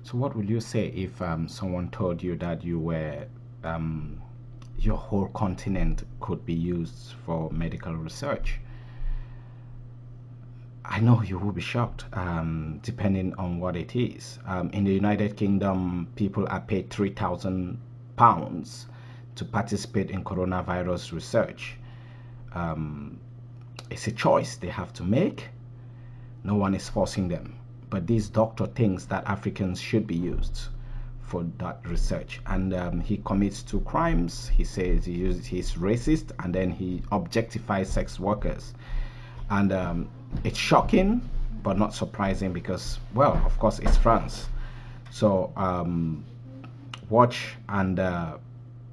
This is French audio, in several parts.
So, what would you say if someone told you that your whole continent could be used for medical research? I know you will be shocked, depending on what it is. In the United Kingdom, people are paid £3,000 to participate in coronavirus research. Um, it's a choice they have to make. No one is forcing them. But this doctor thinks that Africans should be used for that research. And he commits two crimes. He says he's racist, and then he objectifies sex workers. And it's shocking, but not surprising because, well, of course, it's France. So watch, and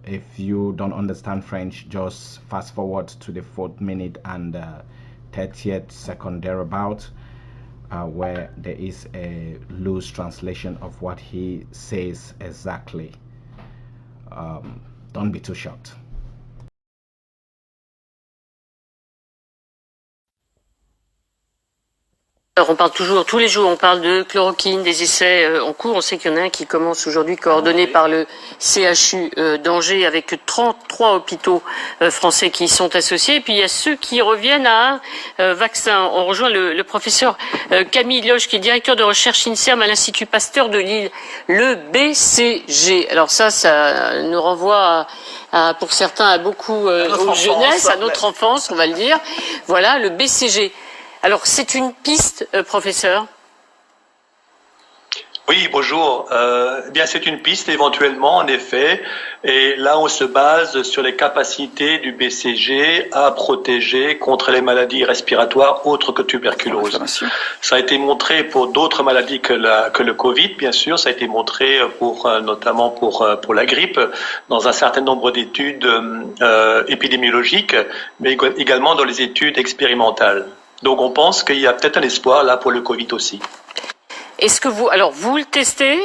if you don't understand French, just fast forward to the 4th minute and 30th second thereabout, where there is a loose translation of what he says exactly. Don't be too shocked. Alors on parle toujours, tous les jours, on parle de chloroquine, des essais en cours. On sait qu'il y en a un qui commence aujourd'hui, coordonné par le CHU d'Angers, avec 33 hôpitaux français qui y sont associés. Et puis il y a ceux qui reviennent à un vaccin. On rejoint le professeur Camille Loge, qui est directeur de recherche INSERM à l'Institut Pasteur de Lille, le BCG. Alors ça nous renvoie pour certains à beaucoup aux jeunesses, à notre enfance, on va le dire. Voilà, le BCG. Alors, c'est une piste, professeur? Oui, bonjour. Bien, c'est une piste éventuellement, en effet. Et là, on se base sur les capacités du BCG à protéger contre les maladies respiratoires autres que tuberculose. Ça a été montré pour d'autres maladies que le Covid, bien sûr. Ça a été montré notamment pour la grippe dans un certain nombre d'études épidémiologiques, mais également dans les études expérimentales. Donc on pense qu'il y a peut-être un espoir là pour le Covid aussi. Est-ce que vous le testez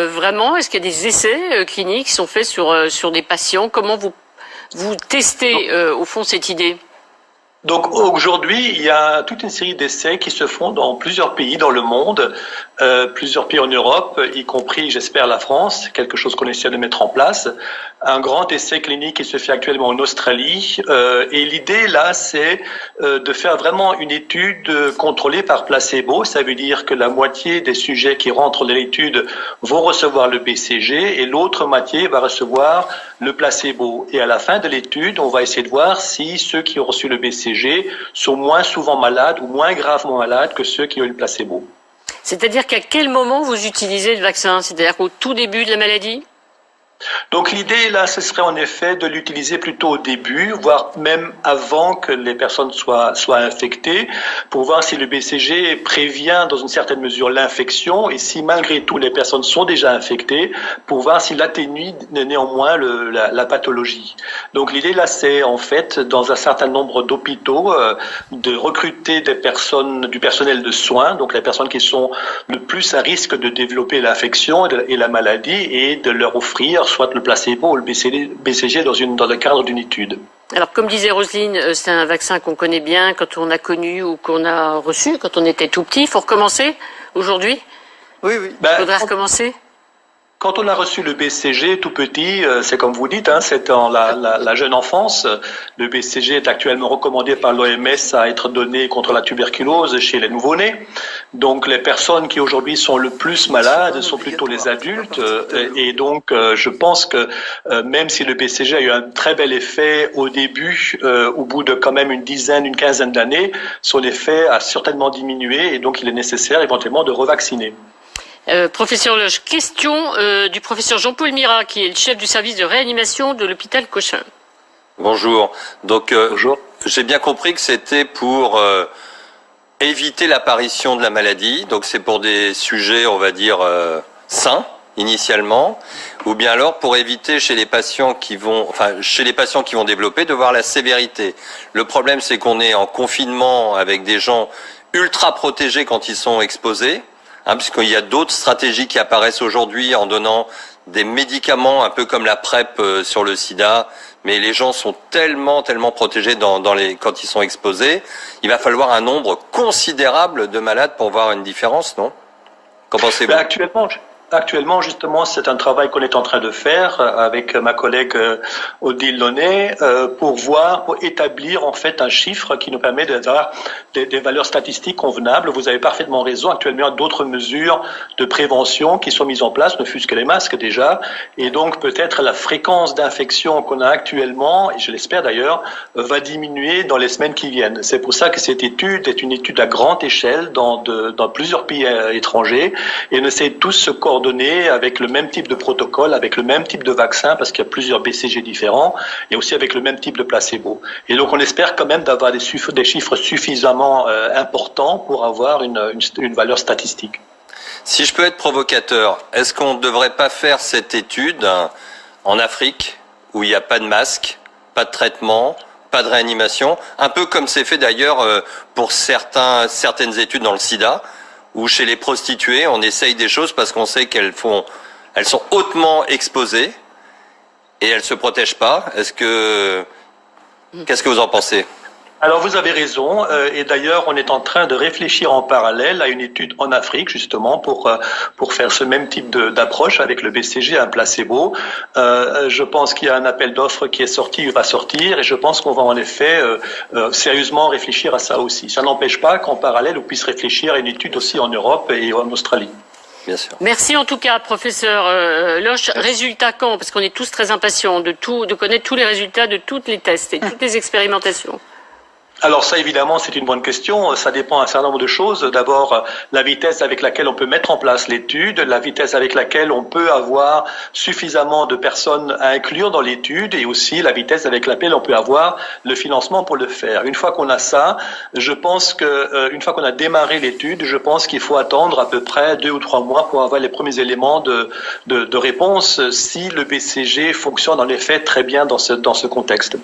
vraiment? Est-ce qu'il y a des essais cliniques qui sont faits sur des patients? Comment vous testez au fond cette idée? Donc aujourd'hui, il y a toute une série d'essais qui se font dans plusieurs pays dans le monde, plusieurs pays en Europe, y compris, j'espère, la France, quelque chose qu'on essaie de mettre en place. Un grand essai clinique qui se fait actuellement en Australie. Et l'idée, là, c'est de faire vraiment une étude contrôlée par placebo. Ça veut dire que la moitié des sujets qui rentrent dans l'étude vont recevoir le BCG et l'autre moitié va recevoir le placebo. Et à la fin de l'étude, on va essayer de voir si ceux qui ont reçu le BCG sont moins souvent malades ou moins gravement malades que ceux qui ont eu le placebo. C'est-à-dire qu'à quel moment vous utilisez le vaccin? C'est-à-dire qu'au tout début de la maladie? Donc l'idée là, ce serait en effet de l'utiliser plutôt au début, voire même avant que les personnes soient infectées, pour voir si le BCG prévient dans une certaine mesure l'infection et si malgré tout les personnes sont déjà infectées, pour voir s'il atténue néanmoins la pathologie. Donc l'idée là, c'est en fait dans un certain nombre d'hôpitaux de recruter du personnel de soins, donc les personnes qui sont le plus à risque de développer l'infection et la maladie, et de leur offrir soit le placebo ou le BCG dans le cadre d'une étude. Alors, comme disait Roselyne, c'est un vaccin qu'on connaît bien quand on a connu ou qu'on a reçu quand on était tout petit. Il faut recommencer aujourd'hui? Oui. Il faudrait recommencer? Quand on a reçu le BCG tout petit, c'est comme vous dites, c'est dans la jeune enfance. Le BCG est actuellement recommandé par l'OMS à être donné contre la tuberculose chez les nouveau-nés. Donc les personnes qui aujourd'hui sont le plus malades sont plutôt les adultes. Et donc je pense que même si le BCG a eu un très bel effet au début, au bout de quand même une quinzaine d'années, son effet a certainement diminué et donc il est nécessaire éventuellement de revacciner. Professeur Loge, question du professeur Jean-Paul Mira, qui est le chef du service de réanimation de l'hôpital Cochin. Bonjour. Donc, Bonjour. J'ai bien compris que c'était pour éviter l'apparition de la maladie. Donc, c'est pour des sujets, on va dire, sains, initialement, ou bien alors pour éviter chez les patients qui vont développer de voir la sévérité. Le problème, c'est qu'on est en confinement avec des gens ultra protégés quand ils sont exposés. Puisqu'il y a d'autres stratégies qui apparaissent aujourd'hui en donnant des médicaments un peu comme la PrEP sur le sida, mais les gens sont tellement protégés quand ils sont exposés, il va falloir un nombre considérable de malades pour voir une différence, non? Qu'en pensez-vous? actuellement, justement, c'est un travail qu'on est en train de faire avec ma collègue Odile Launay pour établir en fait un chiffre qui nous permet d'avoir des valeurs statistiques convenables. Vous avez parfaitement raison. Actuellement, il y a d'autres mesures de prévention qui sont mises en place, ne fût-ce que les masques déjà. Et donc, peut-être la fréquence d'infection qu'on a actuellement, et je l'espère d'ailleurs, va diminuer dans les semaines qui viennent. C'est pour ça que cette étude est une étude à grande échelle dans plusieurs pays étrangers, et on essaie tous se coordonner avec le même type de protocole, avec le même type de vaccin, parce qu'il y a plusieurs BCG différents, et aussi avec le même type de placebo. Et donc on espère quand même d'avoir des chiffres suffisamment importants pour avoir une valeur statistique. Si je peux être provocateur, est-ce qu'on ne devrait pas faire cette étude en Afrique, où il n'y a pas de masque, pas de traitement, pas de réanimation, un peu comme c'est fait d'ailleurs pour certaines études dans le sida, où chez les prostituées, on essaye des choses parce qu'on sait elles sont hautement exposées et elles se protègent pas. Qu'est-ce que vous en pensez? Alors vous avez raison, et d'ailleurs on est en train de réfléchir en parallèle à une étude en Afrique justement pour faire ce même type d'approche avec le BCG, un placebo. Je pense qu'il y a un appel d'offres qui est sorti, va sortir, et je pense qu'on va en effet sérieusement réfléchir à ça aussi. Ça n'empêche pas qu'en parallèle on puisse réfléchir à une étude aussi en Europe et en Australie. Bien sûr. Merci en tout cas, professeur Loche. Résultat quand? Parce qu'on est tous très impatients de connaître tous les résultats de tous les tests et toutes les expérimentations. Alors ça, évidemment, c'est une bonne question. Ça dépend d'un certain nombre de choses. D'abord, la vitesse avec laquelle on peut mettre en place l'étude, la vitesse avec laquelle on peut avoir suffisamment de personnes à inclure dans l'étude, et aussi la vitesse avec laquelle on peut avoir le financement pour le faire. Une fois qu'on a ça, je pense que une fois qu'on a démarré l'étude, je pense qu'il faut attendre à peu près 2 ou 3 mois pour avoir les premiers éléments de réponse si le BCG fonctionne en effet très bien dans ce contexte.